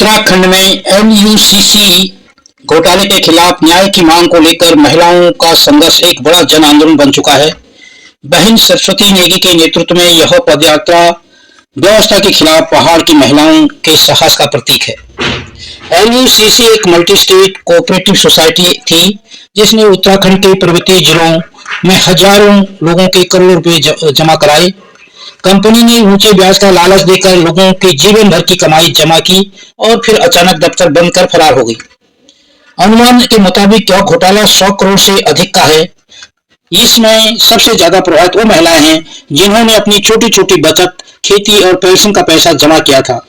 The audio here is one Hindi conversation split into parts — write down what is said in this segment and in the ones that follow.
उत्तराखंड में एलयूसीसी घोटाले के खिलाफ न्याय की मांग को लेकर महिलाओं का संघर्ष एक बड़ा जन आंदोलन बन चुका है। बहन सरस्वती नेगी के नेतृत्व में यह पदयात्रा व्यवस्था के खिलाफ पहाड़ की महिलाओं के साहस का प्रतीक है। एलयूसीसी एक मल्टी स्टेट कोऑपरेटिव सोसाइटी थी जिसने उत्तराखंड के पर्वतीय जिलों में हजारों लोगों के करोड़ों रुपए जमा कराए। कंपनी ने ऊंचे ब्याज का लालच देकर लोगों के जीवन भर की कमाई जमा की और फिर अचानक दफ्तर बंद कर फरार हो गई। अनुमान के मुताबिक यह घोटाला 100 करोड़ से अधिक का है। इसमें सबसे ज्यादा प्रभावित वो महिलाएं हैं जिन्होंने अपनी छोटी छोटी बचत, खेती और पेंशन का पैसा जमा किया था।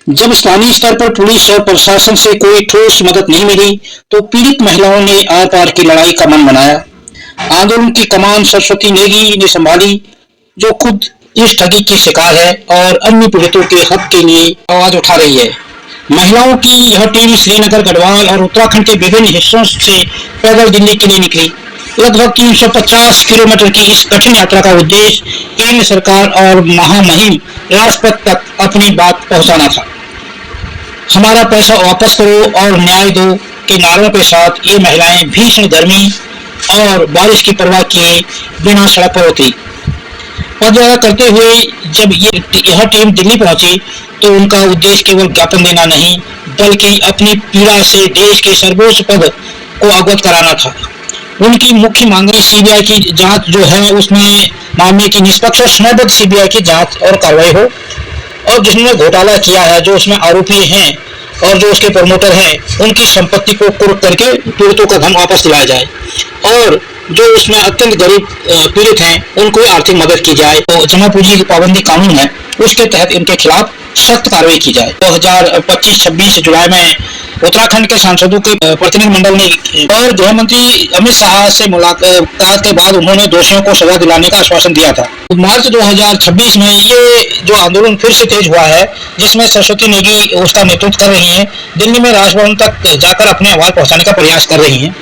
जब स्थानीय स्तर पर पुलिस और प्रशासन से कोई ठोस मदद नहीं मिली तो पीड़ित महिलाओं ने आर पार की लड़ाई का मन बनाया। आंदोलन की कमान सरस्वती नेगी ने संभाली, जो खुद इस ठगी की शिकार है और अन्य पीड़ितों के हक के लिए आवाज उठा रही है। महिलाओं की यह टीम श्रीनगर, गढ़वाल और उत्तराखंड के विभिन्न हिस्सों से पैदल दिल्ली के लिए निकली। लगभग 350 किलोमीटर की इस कठिन यात्रा का उद्देश्य केंद्र सरकार और महामहिम राष्ट्रपति तक अपनी बात पहुंचाना था। हमारा पैसा वापस करो और न्याय दो के नारों के साथ ये महिलाएं भीषण गर्मी और बारिश की परवाह किए बिना सड़क पर उतरी। पदयात्रा करते हुए जब यह टीम दिल्ली पहुंची तो उनका उद्देश्य केवल ज्ञापन देना नहीं बल्कि अपनी पीड़ा से देश के सर्वोच्च पद को अवगत कराना था। उनकी मुख्य मांगें सीबीआई की जांच जो है उसमें मामले की निष्पक्ष और समयबद्ध सीबीआई की जांच और कार्रवाई हो, और जिसने घोटाला किया है, जो उसमें आरोपी हैं और जो उसके प्रमोटर हैं, उनकी संपत्ति को कुर्क करके पीड़ितों का धन वापस दिलाया जाए, और जो उसमें अत्यंत गरीब पीड़ित हैं उनको आर्थिक मदद की जाए। तो जमा पूंजी की पाबंदी कानून है उसके तहत इनके खिलाफ सख्त कार्रवाई की जाए। 2025-26 जुलाई में उत्तराखंड के सांसदों के प्रतिनिधिमंडल ने और गृह मंत्री अमित शाह से मुलाकात के बाद उन्होंने दोषियों को सजा दिलाने का आश्वासन दिया था। मार्च 2026 में ये जो आंदोलन फिर से तेज हुआ है, जिसमें सरस्वती नेगी उसका नेतृत्व कर रही हैं, दिल्ली में राजभवन तक जाकर अपने आवाज पहुंचाने का प्रयास कर रही हैं।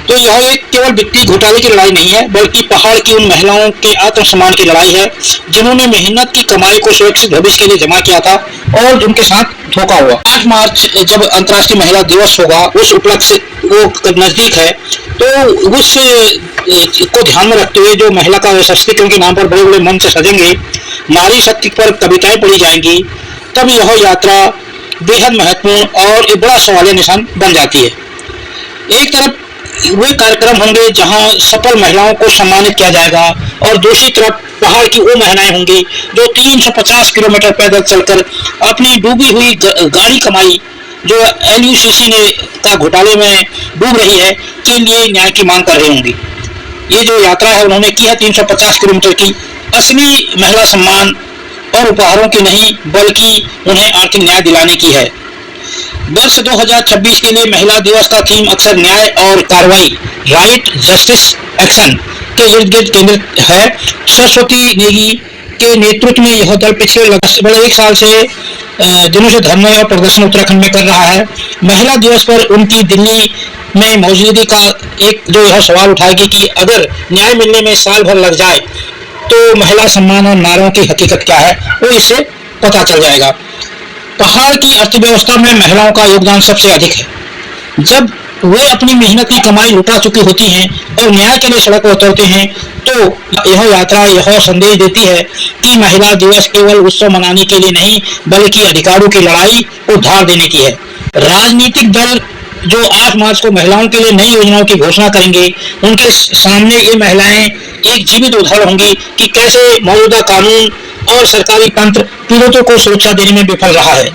तो यह एक केवल वित्तीय घोटाले की लड़ाई नहीं है बल्कि पहाड़ की उन महिलाओं के आत्मसम्मान की लड़ाई है जिन्होंने मेहनत की कमाई को सुरक्षित भविष्य के लिए जमा किया था और जिनके साथ धोखा हुआ। 8 मार्च जब अंतर्राष्ट्रीय महिला दिवस होगा, उस उपलक्ष्य वो नजदीक है, तो उस को ध्यान में रखते हुए जो महिला का सशक्तिकरण के नाम पर बड़े बड़े मंच सजेंगे, नारी शक्ति पर कविताएं पढ़ी जाएंगी, तब यह यात्रा बेहद महत्वपूर्ण और एक बड़ा सवालिया निशान बन जाती है। एक तरफ वे कार्यक्रम होंगे जहां सफल महिलाओं को सम्मानित किया जाएगा और दूसरी तरफ पहाड़ की वो महिलाएं होंगी जो 350 किलोमीटर पैदल चलकर अपनी डूबी हुई गाड़ी कमाई जो एलयूसीसी ने का घोटाले में डूब रही है के लिए न्याय की मांग कर रही होंगी। ये जो यात्रा है उन्होंने की है 350 किलोमीटर की, असली महिला सम्मान और उपहारों की नहीं बल्कि उन्हें आर्थिक न्याय दिलाने की है। वर्ष 2026 के लिए महिला दिवस का थीम अक्सर न्याय और कार्रवाई, राइट, जस्टिस, एक्शन के इर्द गिर्द केंद्रित है। सरस्वती नेगी के नेतृत्व में यह दल पिछले लगभग 1 साल से दिनों से धरने और प्रदर्शन उत्तराखंड में कर रहा है। महिला दिवस पर उनकी दिल्ली में मौजूदगी का एक जो यह सवाल उठाएगी कि अगर न्याय मिलने में साल भर लग जाए तो महिला सम्मान और नारों की हकीकत क्या है वो इससे पता चल जाएगा। पहाड़ की अर्थव्यवस्था में महिलाओं का योगदान सबसे अधिक है। जब वे अपनी मेहनत की कमाई लुटा चुकी होती हैं और न्याय के लिए सड़क पर उतरते हैं तो यह यात्रा यह संदेश देती है कि महिला दिवस केवल उत्सव मनाने के लिए नहीं बल्कि अधिकारों की लड़ाई को धार देने की है। राजनीतिक दल जो 8 मार्च को महिलाओं के लिए नई योजनाओं की घोषणा करेंगे, उनके सामने ये महिलाएं एक जीवित उदाहरण होंगी कि कैसे मौजूदा कानून और सरकारी तंत्र पीड़ितों को सुरक्षा देने में विफल रहा है।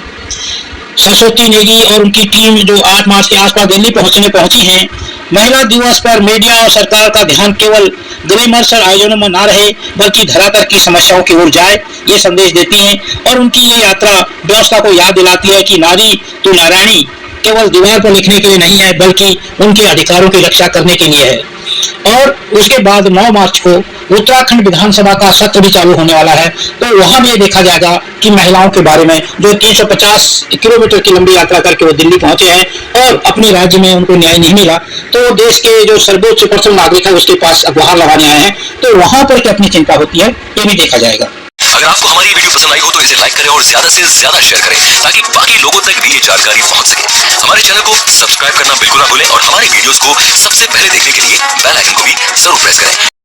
सरस्वती नेगी और उनकी टीम जो 8 मार्च के आसपास दिल्ली पहुंची हैं, महिला दिवस पर मीडिया और सरकार का ध्यान केवल ग्लैमरस आयोजनों में ना रहे बल्कि धरातल की समस्याओं की ओर जाए, ये संदेश देती हैं। और उनकी ये यात्रा व्यवस्था को याद दिलाती है कि नारी तो नारायणी केवल दीवार पर लिखने के लिए नहीं है बल्कि उनके अधिकारों की रक्षा करने के लिए है। और उसके बाद 9 मार्च को उत्तराखंड विधानसभा का सत्र भी चालू होने वाला है, तो वहां भी देखा जाएगा कि महिलाओं के बारे में जो 350 किलोमीटर की लंबी यात्रा करके वो दिल्ली पहुंचे हैं और अपने राज्य में उनको न्याय नहीं मिला, तो देश के जो सर्वोच्च प्रथम नागरिक है उसके पास गुहार लगाने आए हैं, तो वहां पर क्या अपनी चिंता होती है ये भी देखा जाएगा। अगर आपको हमारी ये वीडियो पसंद आई हो तो इसे लाइक करें और ज्यादा से ज्यादा शेयर करें ताकि बाकी लोगों तक भी ये जानकारी पहुंच सके। हमारे चैनल को सब्सक्राइब करना बिल्कुल ना भूलें और हमारी वीडियोस को सबसे पहले देखने के लिए बेल आइकन को भी जरूर प्रेस करें।